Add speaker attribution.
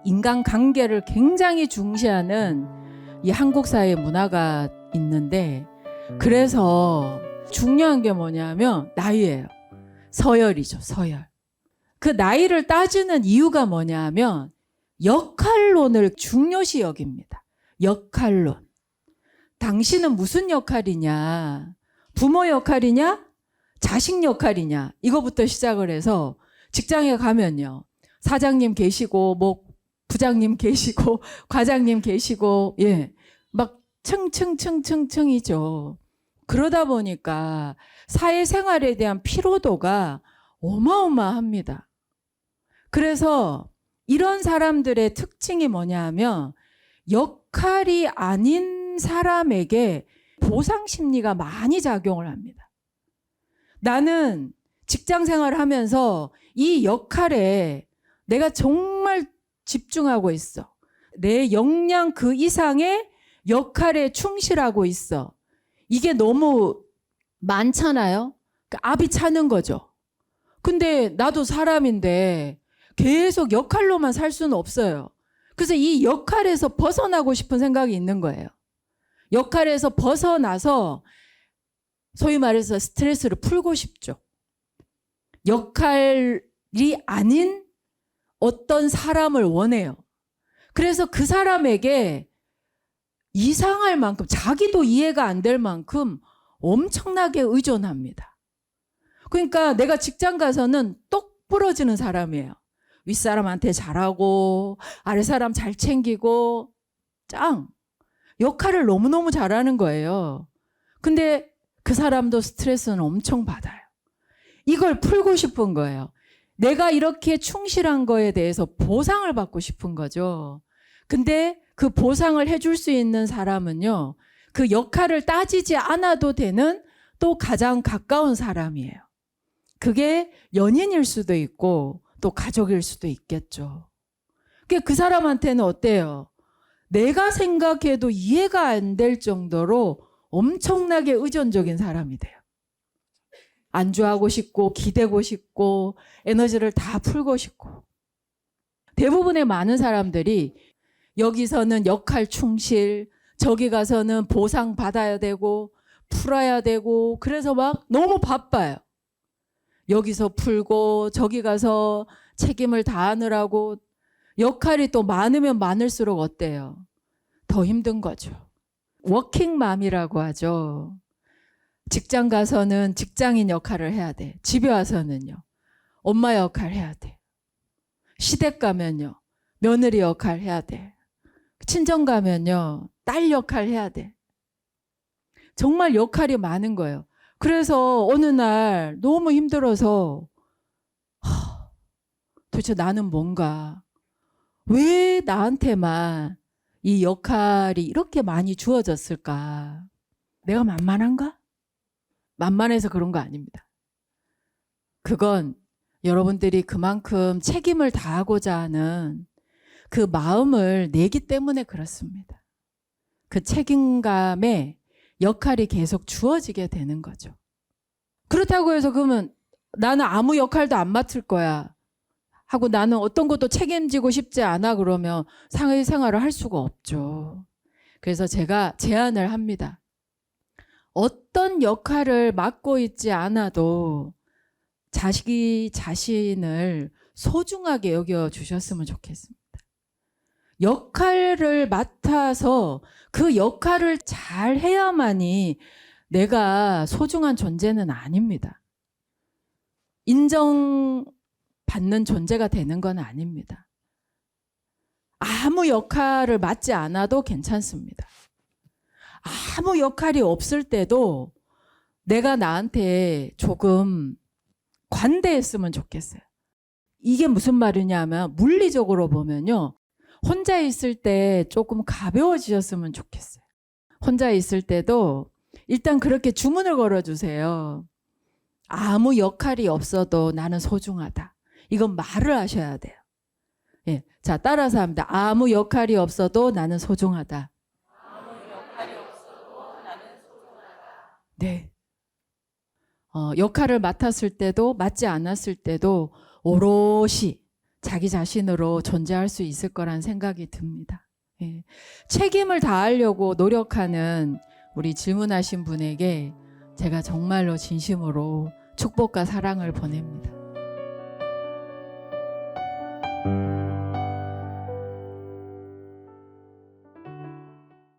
Speaker 1: 인간관계를 굉장히 중시하는 이 한국 사회 문화가 있는데, 그래서 중요한 게 뭐냐면 나이예요. 서열이죠, 서열. 그 나이를 따지는 이유가 뭐냐면 역할론을 중요시 여깁니다. 역할론. 당신은 무슨 역할이냐? 부모 역할이냐? 자식 역할이냐? 이거부터 시작을 해서 직장에 가면요. 사장님 계시고 뭐 부장님 계시고 과장님 계시고 막 층층층층층이죠. 그러다 보니까 사회생활에 대한 피로도가 어마어마합니다. 그래서 이런 사람들의 특징이 뭐냐 하면 역할이 아닌 사람에게 보상 심리가 많이 작용을 합니다. 나는 직장 생활을 하면서 이 역할에 내가 정말 집중하고 있어. 내 역량 그 이상의 역할에 충실하고 있어. 이게 너무 많잖아요. 그러니까 압이 차는 거죠. 근데 나도 사람인데 계속 역할로만 살 수는 없어요. 그래서 이 역할에서 벗어나고 싶은 생각이 있는 거예요. 역할에서 벗어나서 소위 말해서 스트레스를 풀고 싶죠. 역할이 아닌 어떤 사람을 원해요. 그래서 그 사람에게 이상할 만큼, 자기도 이해가 안 될 만큼 엄청나게 의존합니다. 그러니까 내가 직장 가서는 똑 부러지는 사람이에요. 윗사람한테 잘하고 아랫사람 잘 챙기고 역할을 너무너무 잘하는 거예요. 근데 그 사람도 스트레스는 엄청 받아요. 이걸 풀고 싶은 거예요. 내가 이렇게 충실한 거에 대해서 보상을 받고 싶은 거죠. 근데 그 보상을 해줄 수 있는 사람은요, 그 역할을 따지지 않아도 되는 또 가장 가까운 사람이에요. 그게 연인일 수도 있고 또 가족일 수도 있겠죠. 그 사람한테는 어때요? 내가 생각해도 이해가 안 될 정도로 엄청나게 의존적인 사람이 돼요. 안주하고 싶고 기대고 싶고 에너지를 다 풀고 싶고. 대부분의 많은 사람들이 여기서는 역할 충실, 저기 가서는 보상 받아야 되고 풀어야 되고, 그래서 막 너무 바빠요. 여기서 풀고 저기 가서 책임을 다하느라고. 역할이 또 많으면 많을수록 어때요? 더 힘든 거죠. 워킹맘이라고 하죠. 직장 가서는 직장인 역할을 해야 돼. 집에 와서는요, 엄마 역할 해야 돼. 시댁 가면요, 며느리 역할 해야 돼. 친정 가면요, 딸 역할 해야 돼. 정말 역할이 많은 거예요. 그래서 어느 날 너무 힘들어서 도대체 나는 뭔가, 왜 나한테만 이 역할이 이렇게 많이 주어졌을까? 내가 만만한가? 만만해서 그런 거 아닙니다. 그건 여러분들이 그만큼 책임을 다하고자 하는 그 마음을 내기 때문에 그렇습니다. 그 책임감에 역할이 계속 주어지게 되는 거죠. 그렇다고 해서 그러면 나는 아무 역할도 안 맡을 거야 하고 나는 어떤 것도 책임지고 싶지 않아 그러면 사회생활을 할 수가 없죠. 그래서 제가 제안을 합니다. 어떤 역할을 맡고 있지 않아도 자식이 자신을 소중하게 여겨주셨으면 좋겠습니다. 역할을 맡아서 그 역할을 잘 해야만이 내가 소중한 존재는 아닙니다. 인정받는 존재가 되는 건 아닙니다. 아무 역할을 맡지 않아도 괜찮습니다. 아무 역할이 없을 때도 내가 나한테 조금 관대했으면 좋겠어요. 이게 무슨 말이냐면 물리적으로 보면요, 혼자 있을 때 조금 가벼워지셨으면 좋겠어요. 혼자 있을 때도 일단 그렇게 주문을 걸어주세요. 아무 역할이 없어도 나는 소중하다. 이건 말을 하셔야 돼요. 자, 따라서 합니다. 아무 역할이 없어도 나는 소중하다. 네. 역할을 맡았을 때도 맡지 않았을 때도 오롯이 자기 자신으로 존재할 수 있을 거란 생각이 듭니다. 예. 책임을 다하려고 노력하는 우리 질문하신 분에게 제가 정말로 진심으로 축복과 사랑을 보냅니다.